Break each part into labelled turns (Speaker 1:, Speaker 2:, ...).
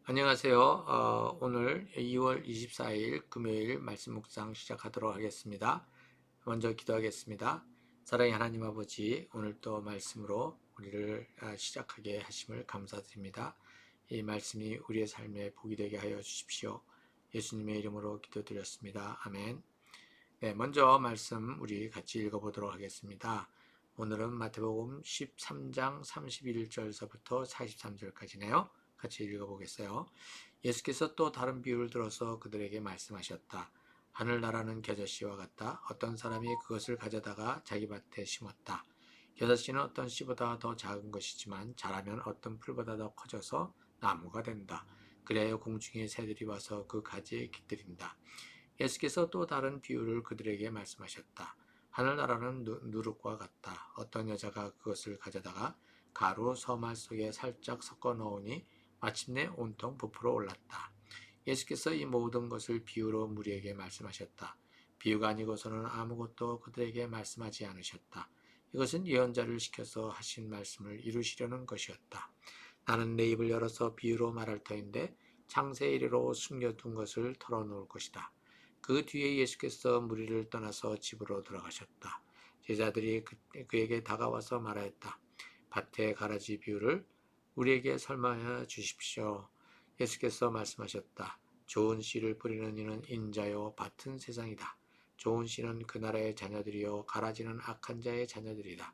Speaker 1: 안녕하세요. 오늘 2월 24일 금요일 말씀 묵상 시작하도록 하겠습니다. 먼저 기도하겠습니다. 사랑의 하나님 아버지, 오늘 또 말씀으로 우리를 시작하게 하심을 감사드립니다. 이 말씀이 우리의 삶에 복이 되게 하여 주십시오. 예수님의 이름으로 기도드렸습니다. 아멘. 네, 먼저 말씀 우리 같이 읽어보도록 하겠습니다. 오늘은 마태복음 13장 31절서부터 43절까지네요. 같이 읽어보겠어요. 예수께서 또 다른 비유를 들어서 그들에게 말씀하셨다. 하늘나라는 겨자씨와 같다. 어떤 사람이 그것을 가져다가 자기 밭에 심었다. 겨자씨는 어떤 씨보다 더 작은 것이지만 자라면 어떤 풀보다 더 커져서 나무가 된다. 그래야 공중의 새들이 와서 그 가지에 깃들인다. 예수께서 또 다른 비유를 그들에게 말씀하셨다. 하늘나라는 누룩과 같다. 어떤 여자가 그것을 가져다가 가루 서말 속에 살짝 섞어 넣으니 마침내 온통 부풀어 올랐다. 예수께서 이 모든 것을 비유로 무리에게 말씀하셨다. 비유가 아니고서는 아무것도 그들에게 말씀하지 않으셨다. 이것은 예언자를 시켜서 하신 말씀을 이루시려는 것이었다. 나는 내 입을 열어서 비유로 말할 터인데 창세 이래로 숨겨둔 것을 털어놓을 것이다. 그 뒤에 예수께서 무리를 떠나서 집으로 들어가셨다. 제자들이 그에게 다가와서 말하였다. 밭의 가라지 비유를 우리에게 설명해 주십시오. 예수께서 말씀하셨다. 좋은 씨를 뿌리는 이는 인자요 밭은 세상이다. 좋은 씨는 그 나라의 자녀들이요 가라지는 악한 자의 자녀들이다.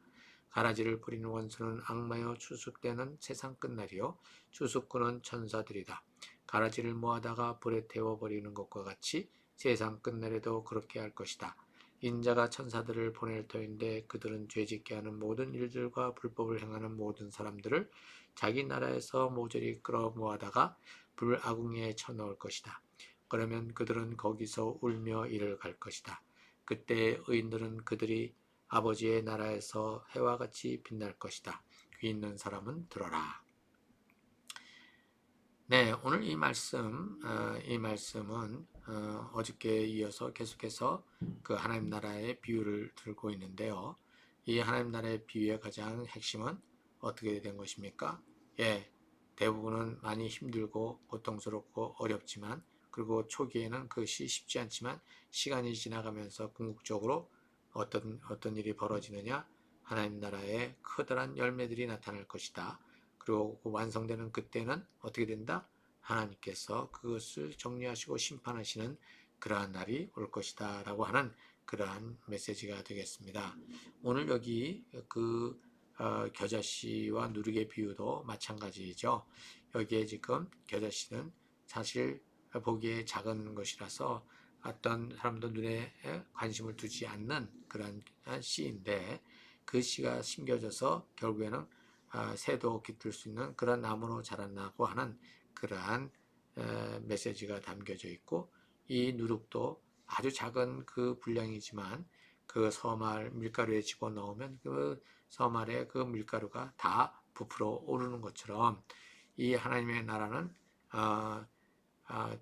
Speaker 1: 가라지를 뿌리는 원수는 악마요 추수때는 세상 끝날이요 추수꾼은 천사들이다. 가라지를 모아다가 불에 태워버리는 것과 같이 세상 끝날에도 그렇게 할 것이다. 인자가 천사들을 보낼 터인데 그들은 죄짓게 하는 모든 일들과 불법을 행하는 모든 사람들을 자기 나라에서 모조리 끌어 모아다가 불아궁이에 쳐넣을 것이다. 그러면 그들은 거기서 울며 이를 갈 것이다. 그때 의인들은 그들이 아버지의 나라에서 해와 같이 빛날 것이다. 귀 있는 사람은 들어라. 네, 오늘 이 말씀은 어저께 이어서 계속해서 그 하나님 나라의 비유를 들고 있는데요. 이 하나님 나라의 비유의 가장 핵심은 어떻게 된 것입니까? 예, 대부분은 많이 힘들고 고통스럽고 어렵지만 그리고 초기에는 그것이 쉽지 않지만 시간이 지나가면서 궁극적으로 어떤 일이 벌어지느냐? 하나님 나라의 커다란 열매들이 나타날 것이다. 그리고 그 완성되는 그때는 어떻게 된다? 하나님께서 그것을 정리하시고 심판하시는 그러한 날이 올 것이다 라고 하는 그러한 메시지가 되겠습니다. 오늘 여기 그 겨자씨와 누룩의 비유도 마찬가지죠. 여기에 지금 겨자씨는 사실 보기에 작은 것이라서 어떤 사람도 눈에 관심을 두지 않는 그런 씨인데 그 씨가 심겨져서 결국에는 새도 깃들 수 있는 그런 나무로 자란다고 하는 그러한 메시지가 담겨져 있고 이 누룩도 아주 작은 그 분량이지만 그 서말 밀가루에 집어넣으면 그 서말의 그 밀가루가 다 부풀어 오르는 것처럼 이 하나님의 나라는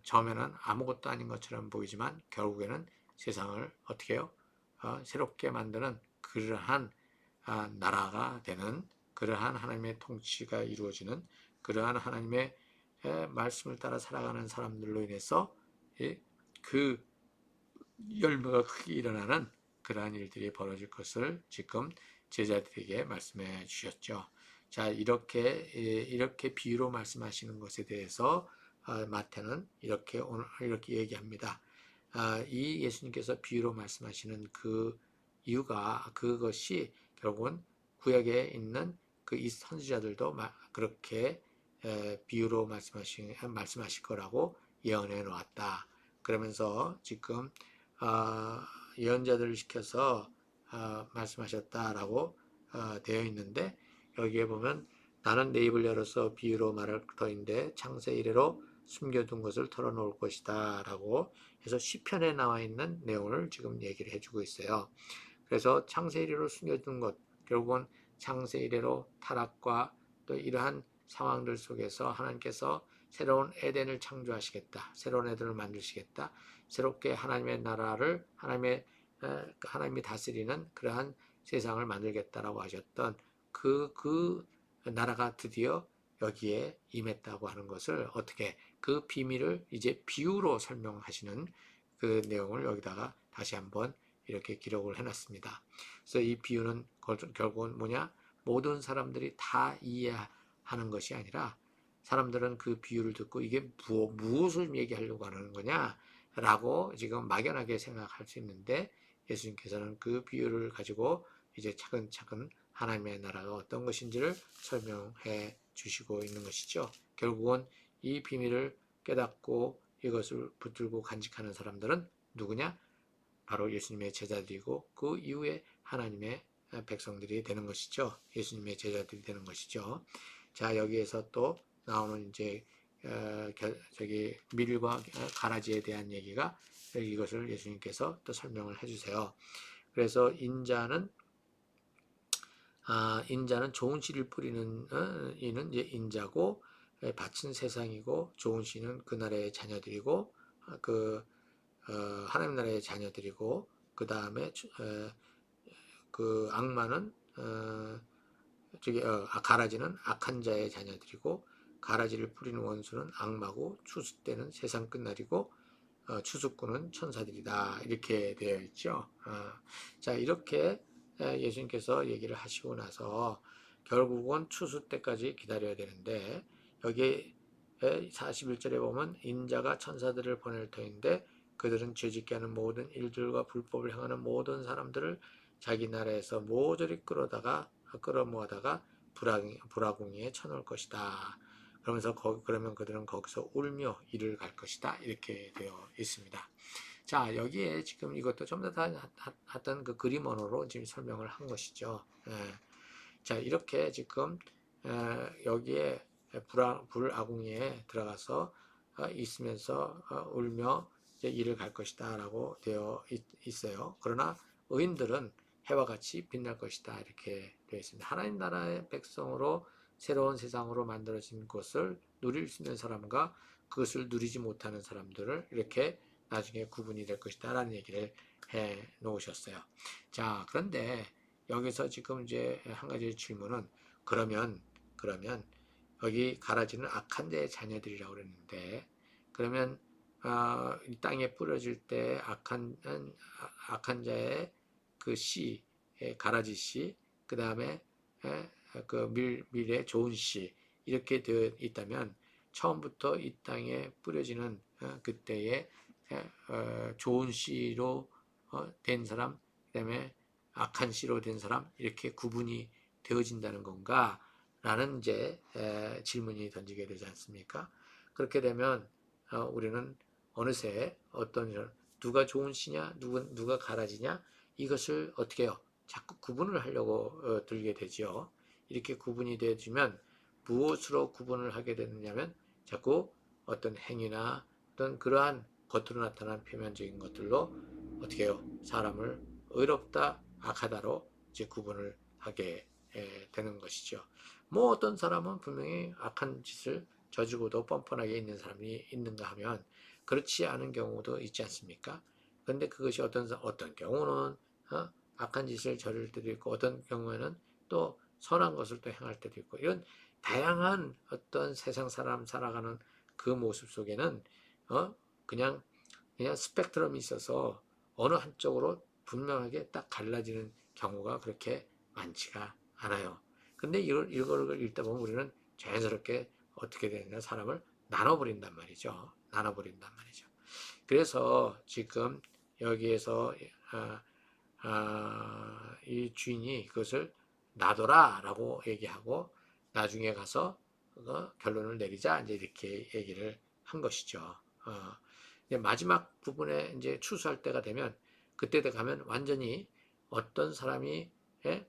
Speaker 1: 처음에는 아무것도 아닌 것처럼 보이지만 결국에는 세상을 어떻게 해요? 새롭게 만드는 그러한 나라가 되는 그러한 하나님의 통치가 이루어지는 그러한 하나님의 말씀을 따라 살아가는 사람들로 인해서 그 열매가 크게 일어나는 그러한 일들이 벌어질 것을 지금 제자들에게 말씀해 주셨죠. 자, 이렇게 비유로 말씀하시는 것에 대해서 마태는 이렇게 얘기합니다. 이 예수님께서 비유로 말씀하시는 그 이유가 그것이 결국은 구약에 있는 그 이 선지자들도 그렇게 비유로 말씀하실 거라고 예언해 놓았다. 그러면서 지금 예언자들을 시켜서 말씀하셨다라고 되어 있는데 여기에 보면 나는 내 입을 열어서 비유로 말할 터인데 창세 이래로 숨겨둔 것을 털어놓을 것이다 라고 해서 시편에 나와 있는 내용을 지금 얘기를 해주고 있어요. 그래서 창세 이래로 숨겨둔 것 결국은 창세 이래로 타락과 또 이러한 상황들 속에서 하나님께서 새로운 에덴을 창조하시겠다. 새로운 에덴을 만드시겠다. 새롭게 하나님의 나라를 하나님이 다스리는 그러한 세상을 만들겠다라고 하셨던 그 나라가 드디어 여기에 임했다고 하는 것을 어떻게 그 비밀을 이제 비유로 설명하시는 그 내용을 여기다가 다시 한번 이렇게 기록을 해놨습니다. 그래서 이 비유는 결국은 뭐냐? 모든 사람들이 다 이해하는 것이 아니라 사람들은 그 비유를 듣고 이게 무엇을 얘기하려고 하는 거냐? 라고 지금 막연하게 생각할 수 있는데 예수님께서는 그 비유를 가지고 이제 차근차근 하나님의 나라가 어떤 것인지를 설명해 주시고 있는 것이죠. 결국은 이 비밀을 깨닫고 이것을 붙들고 간직하는 사람들은 누구냐? 바로 예수님의 제자들이고 그 이후에 하나님의 백성들이 되는 것이죠. 예수님의 제자들이 되는 것이죠. 자, 여기에서 또 나오는 이제 저기 밀과 가라지에 대한 얘기가 이것을 예수님께서 또 설명을 해주세요. 그래서 인자는 좋은 씨를 뿌리는 이는 이제 인자고 밭은 세상이고 좋은 씨는 그 나라의 자녀들이고 하나님 나라의 자녀들이고 그 다음에 그 악마는 가라지는 악한 자의 자녀들이고 가라지를 뿌리는 원수는 악마고 추수 때는 세상 끝날이고 추수꾼은 천사들이다 이렇게 되어 있죠. 자 이렇게 예수님께서 얘기를 하시고 나서 결국은 추수 때까지 기다려야 되는데 여기 41절에 보면 인자가 천사들을 보낼 터인데 그들은 죄짓게 하는 모든 일들과 불법을 행하는 모든 사람들을 자기 나라에서 모조리 끌어모아다가 불화궁리에 쳐놓을 것이다. 그러면서 그러면 그들은 거기서 울며 이를 갈 것이다. 이렇게 되어 있습니다. 자 여기에 지금 이것도 좀 더 하던 그 그림 언어로 지금 설명을 한 것이죠. 자 이렇게 지금 여기에 불아궁리에 들어가서 있으면서 울며 이제 이를 갈 것이다 라고 되어 있어요. 그러나 의인들은 해와 같이 빛날 것이다 이렇게 되어 있습니다. 하나님 나라의 백성으로 새로운 세상으로 만들어진 것을 누릴 수 있는 사람과 그것을 누리지 못하는 사람들을 이렇게 나중에 구분이 될 것이다 라는 얘기를 해 놓으셨어요. 자 그런데 여기서 지금 이제 한 가지 질문은 그러면 여기 가라지는 악한 자의 자녀들이라고 그랬는데 그러면 이 땅에 뿌려질 때 악한 자의 그 씨, 가라지 씨, 그 다음에 그 밀의 좋은 씨 이렇게 되어 있다면 처음부터 이 땅에 뿌려지는 그때의 좋은 씨로 된 사람, 그 다음에 악한 씨로 된 사람 이렇게 구분이 되어진다는 건가? 라는 이제 질문이 던지게 되지 않습니까? 그렇게 되면 우리는 어느새 누가 좋은 씨냐, 누가 가라지냐 이것을 어떻게 해요? 자꾸 구분을 하려고 들게 되죠. 이렇게 구분이 되어지면 무엇으로 구분을 하게 되느냐면 자꾸 어떤 행위나 어떤 그러한 겉으로 나타난 표면적인 것들로 어떻게 해요? 사람을 의롭다, 악하다로 이제 구분을 하게 되는 것이죠. 뭐 어떤 사람은 분명히 악한 짓을 저지르고도 뻔뻔하게 있는 사람이 있는가 하면 그렇지 않은 경우도 있지 않습니까? 그런데 그것이 어떤 경우는 악한 짓을 저질 때도 있고 어떤 경우에는 또 선한 것을 또 행할 때도 있고 이런 다양한 어떤 세상 사람 살아가는 그 모습 속에는 그냥 스펙트럼이 있어서 어느 한쪽으로 분명하게 딱 갈라지는 경우가 그렇게 많지가 않아요. 근데 이걸 읽다 보면 우리는 자연스럽게 어떻게 되느냐 사람을 나눠버린단 말이죠. 그래서 지금 여기에서 이 주인이 그것을 놔둬라 라고 얘기하고 나중에 가서 결론을 내리자 이제 이렇게 얘기를 한 것이죠. 마지막 부분에 이제 추수할 때가 되면 그때 가면 완전히 어떤 사람이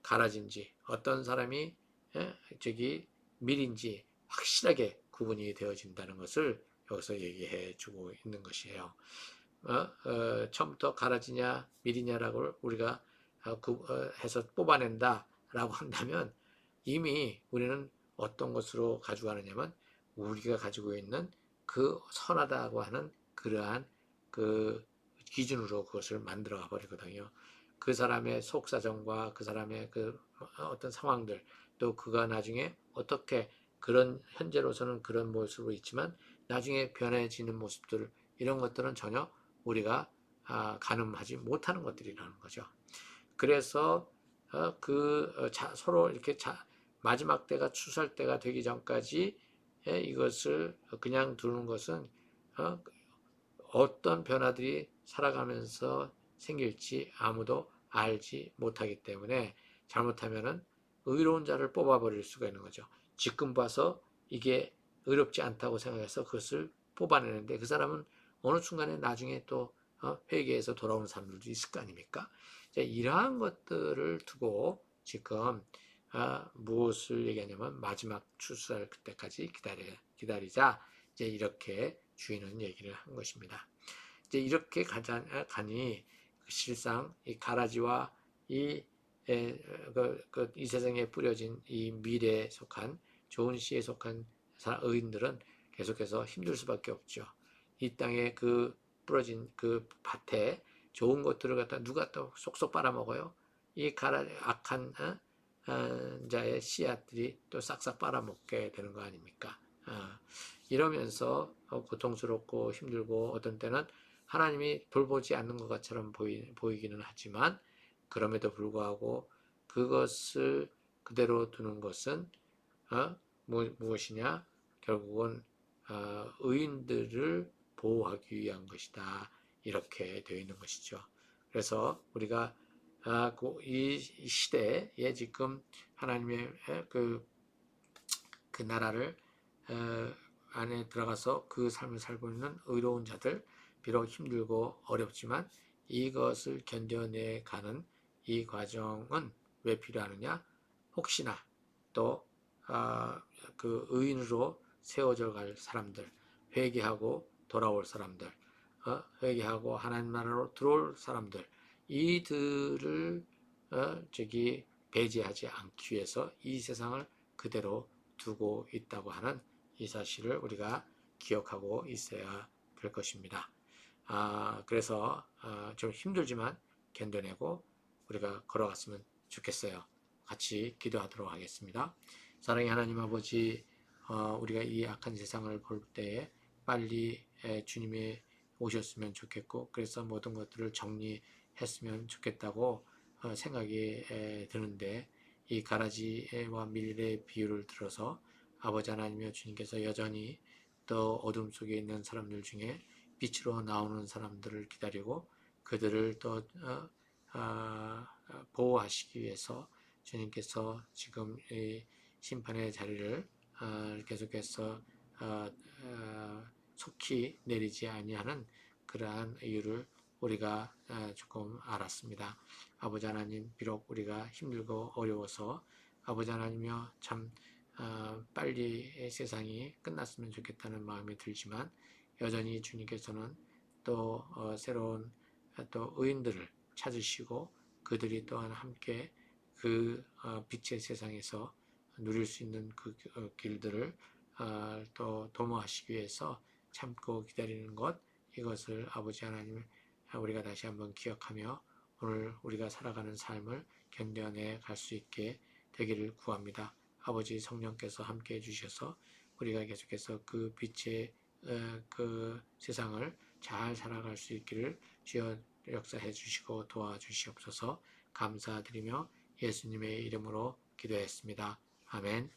Speaker 1: 가라진지 어떤 사람이 저기 밀인지 확실하게 구분이 되어진다는 것을 여기서 얘기해 주고 있는 것이에요. 처음부터 가라지냐 밀이냐라고 우리가 해서 뽑아낸다라고 한다면 이미 우리는 어떤 것으로 가져가느냐면 우리가 가지고 있는 그 선하다고 하는 그러한 그 기준으로 그것을 만들어가 버리거든요. 그 사람의 속사정과 그 사람의 그 어떤 상황들 또 그가 나중에 어떻게 그런 현재로서는 그런 모습으로 있지만 나중에 변해지는 모습들 이런 것들은 전혀 우리가 가늠하지 못하는 것들이라는 거죠. 그래서 서로 이렇게 마지막 때가 추수할 때가 되기 전까지 이것을 그냥 두는 것은 어떤 변화들이 살아가면서 생길지 아무도 알지 못하기 때문에 잘못하면은 의로운 자를 뽑아버릴 수가 있는 거죠. 지금 봐서 이게 의롭지 않다고 생각해서 그것을 뽑아내는데 그 사람은 어느 순간에 나중에 또 회개해서 돌아오는 사람들도 있을 거 아닙니까? 이러한 것들을 두고 지금 무엇을 얘기하냐면 마지막 추수할 그때까지 기다리자 이제 이렇게 주인은 얘기를 한 것입니다. 이제 이렇게 가니 실상 이 가라지와 이 이 세상에 뿌려진 이 미래에 속한 좋은 씨에 속한 의인들은 계속해서 힘들 수밖에 없죠. 이 땅에 그 뿌려진 그 밭에 좋은 것들을 갖다 누가 또 쏙쏙 빨아먹어요? 이 악한 자의 씨앗들이 또 싹싹 빨아먹게 되는 거 아닙니까? 이러면서 고통스럽고 힘들고 어떤 때는 하나님이 돌보지 않는 것처럼 보이기는 하지만 그럼에도 불구하고 그것을 그대로 두는 것은 무엇이냐? 결국은 의인들을 보호하기 위한 것이다. 이렇게 되어 있는 것이죠. 그래서 우리가 이 시대에 지금 하나님의 그 나라를 안에 들어가서 그 삶을 살고 있는 의로운 자들, 비록 힘들고 어렵지만 이것을 견뎌내가는 이 과정은 왜 필요하느냐? 혹시나 또 그 의인으로 세워져 갈 사람들, 회개하고 돌아올 사람들, 회개하고 하나님 나라로 들어올 사람들, 이들을 배제하지 않기 위해서 이 세상을 그대로 두고 있다고 하는 이 사실을 우리가 기억하고 있어야 될 것입니다. 그래서 좀 힘들지만 견뎌내고 우리가 걸어갔으면 좋겠어요. 같이 기도하도록 하겠습니다. 사랑의 하나님 아버지, 우리가 이 악한 세상을 볼 때에 빨리 주님이 오셨으면 좋겠고 그래서 모든 것들을 정리했으면 좋겠다고 생각이 드는데 이 가라지와 밀의 비유를 들어서 아버지 하나님이여 주님께서 여전히 또 어둠 속에 있는 사람들 중에 빛으로 나오는 사람들을 기다리고 그들을 또 보호하시기 위해서 주님께서 지금 이 심판의 자리를 계속해서 속히 내리지 아니하는 그러한 이유를 우리가 조금 알았습니다. 아버지 하나님, 비록 우리가 힘들고 어려워서 아버지 하나님이여 참 빨리 세상이 끝났으면 좋겠다는 마음이 들지만 여전히 주님께서는 또 새로운 또 의인들을 찾으시고 그들이 또한 함께 그 빛의 세상에서 누릴 수 있는 그 길들을 또 도모하시기 위해서 참고 기다리는 것 이것을 아버지 하나님 우리가 다시 한번 기억하며 오늘 우리가 살아가는 삶을 견뎌내 갈 수 있게 되기를 구합니다. 아버지 성령께서 함께 해주셔서 우리가 계속해서 그 빛의 그 세상을 잘 살아갈 수 있기를 주여 역사해 주시고 도와주시옵소서 감사드리며 예수님의 이름으로 기도했습니다. 아멘.